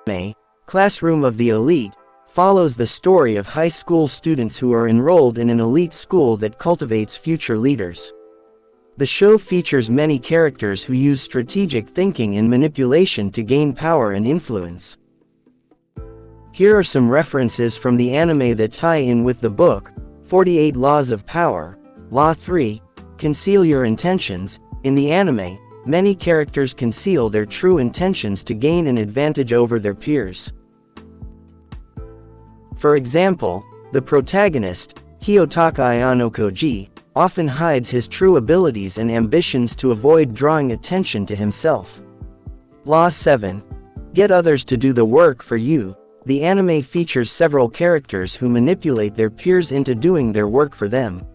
anime, Classroom of the Elite, follows the story of high school students who are enrolled in an elite school that cultivates future leaders. The show features many characters who use strategic thinking and manipulation to gain power and influence. Here are some references from the anime that tie in with the book: 48 Laws of Power. Law 3. Conceal your intentions. In the anime, many characters conceal their true intentions to gain an advantage over their peers. For example, the protagonist, Kiyotaka Ayano Koji, often hides his true abilities and ambitions to avoid drawing attention to himself. Law 7. Get others to do the work for you. The anime features several characters who manipulate their peers into doing their work for them.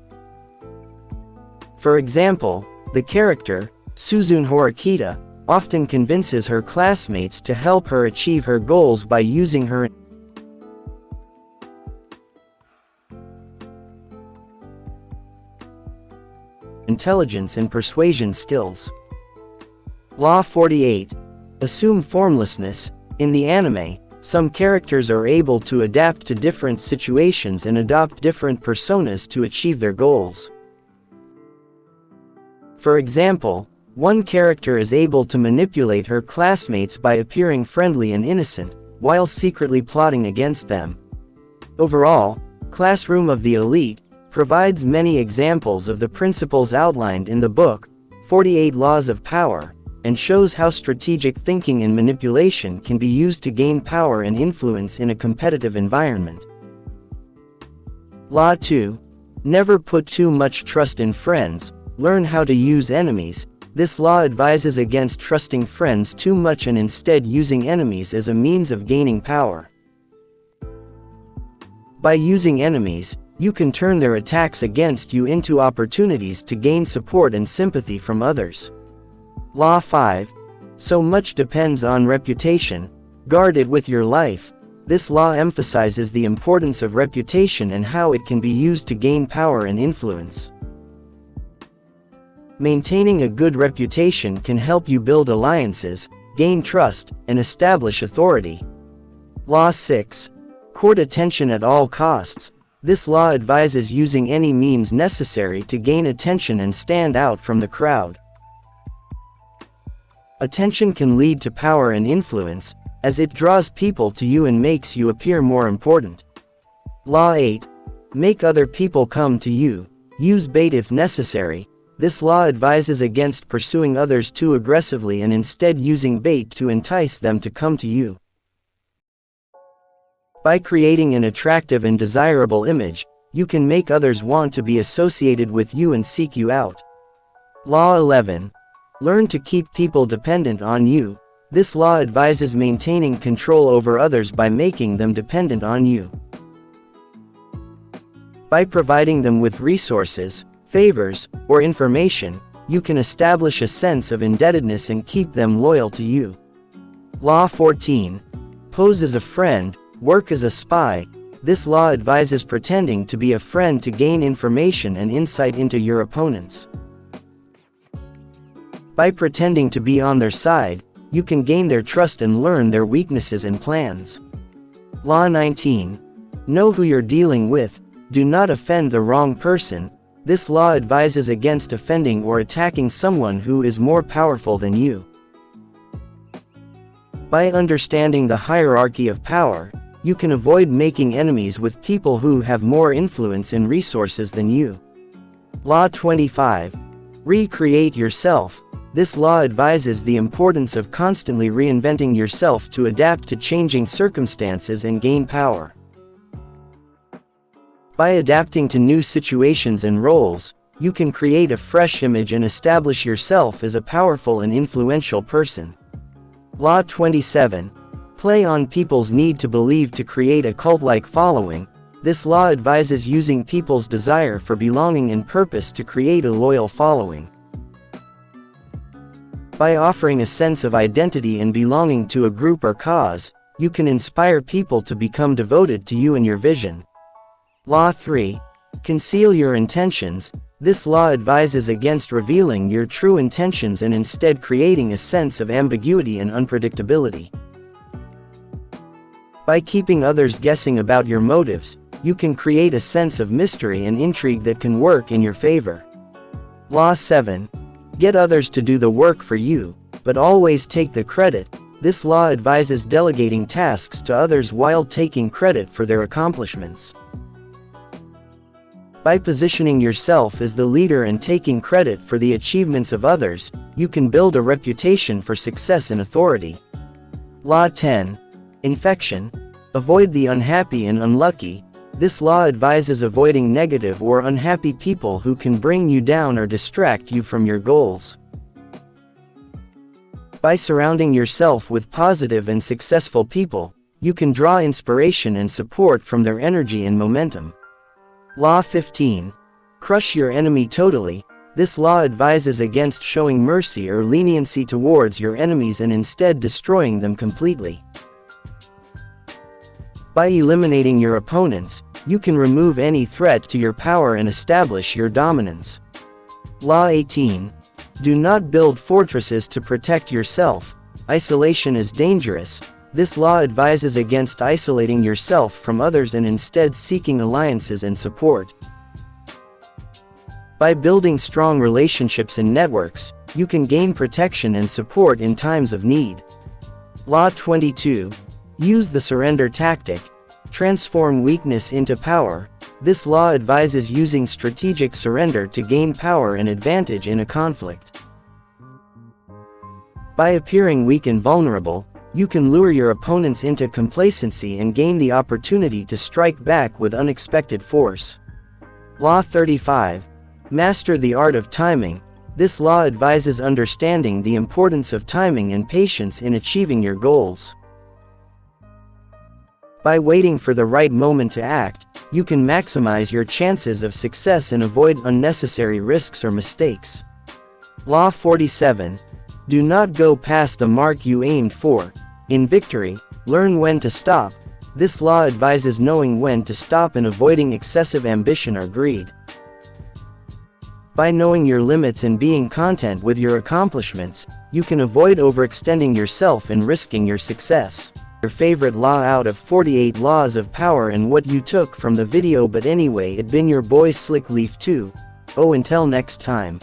For example, the character, Suzune Horikita, often convinces her classmates to help her achieve her goals by using her intelligence and persuasion skills. Law 48. Assume formlessness. In the anime, some characters are able to adapt to different situations and adopt different personas to achieve their goals. For example, one character is able to manipulate her classmates by appearing friendly and innocent, while secretly plotting against them. Overall, Classroom of the Elite provides many examples of the principles outlined in the book, 48 Laws of Power, and shows how strategic thinking and manipulation can be used to gain power and influence in a competitive environment. Law 2. Never put too much trust in friends. Learn how to use enemies. This law advises against trusting friends too much and instead using enemies as a means of gaining power. By using enemies, you can turn their attacks against you into opportunities to gain support and sympathy from others. Law 5. So much depends on reputation. Guard it with your life. This law emphasizes the importance of reputation and how it can be used to gain power and influence. Maintaining a good reputation can help you build alliances, gain trust, and establish authority. Law 6. Court attention at all costs. This law advises using any means necessary to gain attention and stand out from the crowd. Attention can lead to power and influence, as it draws people to you and makes you appear more important. Law 8. Make other people come to you. Use bait if necessary. This law advises against pursuing others too aggressively and instead using bait to entice them to come to you. By creating an attractive and desirable image, you can make others want to be associated with you and seek you out. Law 11. Learn to keep people dependent on you. This law advises maintaining control over others by making them dependent on you. By providing them with resources, favors, or information, you can establish a sense of indebtedness and keep them loyal to you. Law 14. Pose as a friend. Work as a spy. This law advises pretending to be a friend to gain information and insight into your opponents. By pretending to be on their side, you can gain their trust and learn their weaknesses and plans. Law 19. Know who you're dealing with. Do not offend the wrong person. This law advises against offending or attacking someone who is more powerful than you. By understanding the hierarchy of power, you can avoid making enemies with people who have more influence and resources than you. Law 25. Recreate yourself. This law advises the importance of constantly reinventing yourself to adapt to changing circumstances and gain power. By adapting to new situations and roles, you can create a fresh image and establish yourself as a powerful and influential person. Law 27. Play on people's need to believe to create a cult-like following. This law advises using people's desire for belonging and purpose to create a loyal following. By offering a sense of identity and belonging to a group or cause, you can inspire people to become devoted to you and your vision. Law 3. Conceal your intentions. This law advises against revealing your true intentions and instead creating a sense of ambiguity and unpredictability. By keeping others guessing about your motives, you can create a sense of mystery and intrigue that can work in your favor. Law 7. Get others to do the work for you, but always take the credit. This law advises delegating tasks to others while taking credit for their accomplishments. By positioning yourself as the leader and taking credit for the achievements of others, you can build a reputation for success and authority. Law 10. Infection. Avoid the unhappy and unlucky. This law advises avoiding negative or unhappy people who can bring you down or distract you from your goals. By surrounding yourself with positive and successful people, you can draw inspiration and support from their energy and momentum. Law 15. Crush your enemy totally. This law advises against showing mercy or leniency towards your enemies and instead destroying them completely. By eliminating your opponents, you can remove any threat to your power and establish your dominance. Law 18. Do not build fortresses to protect yourself. Isolation is dangerous. This law advises against isolating yourself from others and instead seeking alliances and support. By building strong relationships and networks, you can gain protection and support in times of need. Law 22. Use the surrender tactic. Transform weakness into power. This law advises using strategic surrender to gain power and advantage in a conflict. By appearing weak and vulnerable, you can lure your opponents into complacency and gain the opportunity to strike back with unexpected force. Law 35. Master the art of timing. This law advises understanding the importance of timing and patience in achieving your goals. By waiting for the right moment to act, you can maximize your chances of success and avoid unnecessary risks or mistakes. Law 47. Do not go past the mark you aimed for. In victory, learn when to stop. This law advises knowing when to stop and avoiding excessive ambition or greed. By knowing your limits and being content with your accomplishments, you can avoid overextending yourself and risking your success. Your favorite law out of 48 laws of power and what you took from the video. But anyway, it been your boy Slick Leaf 2. Oh, until next time.